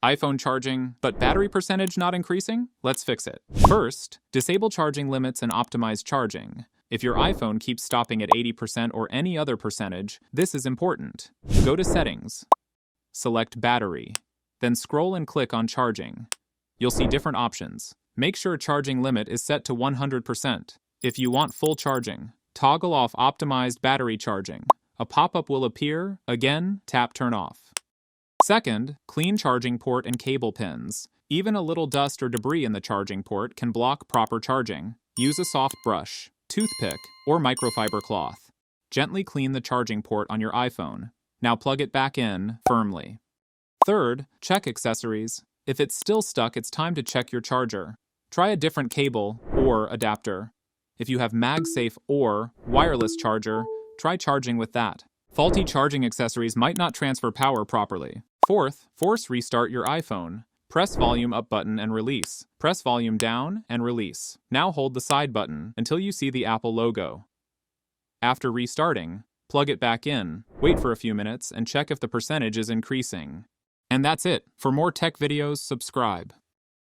iPhone charging, but battery percentage not increasing? Let's fix it. First, disable charging limits and optimize charging. If your iPhone keeps stopping at 80% or any other percentage, this is important. Go to Settings. Select Battery. Then scroll and click on Charging. You'll see different options. Make sure charging limit is set to 100%. If you want full charging, toggle off Optimized Battery Charging. A pop-up will appear. Again, tap Turn Off. Second, clean charging port and cable pins. Even a little dust or debris in the charging port can block proper charging. Use a soft brush, toothpick, or microfiber cloth. Gently clean the charging port on your iPhone. Now plug it back in firmly. Third, check accessories. If it's still stuck, it's time to check your charger. Try a different cable or adapter. If you have MagSafe or wireless charger, try charging with that. Faulty charging accessories might not transfer power properly. Fourth, force restart your iPhone. Press volume up button and release. Press volume down and release. Now hold the side button until you see the Apple logo. After restarting, plug it back in, wait for a few minutes, and check if the percentage is increasing. And that's it. For more tech videos, subscribe.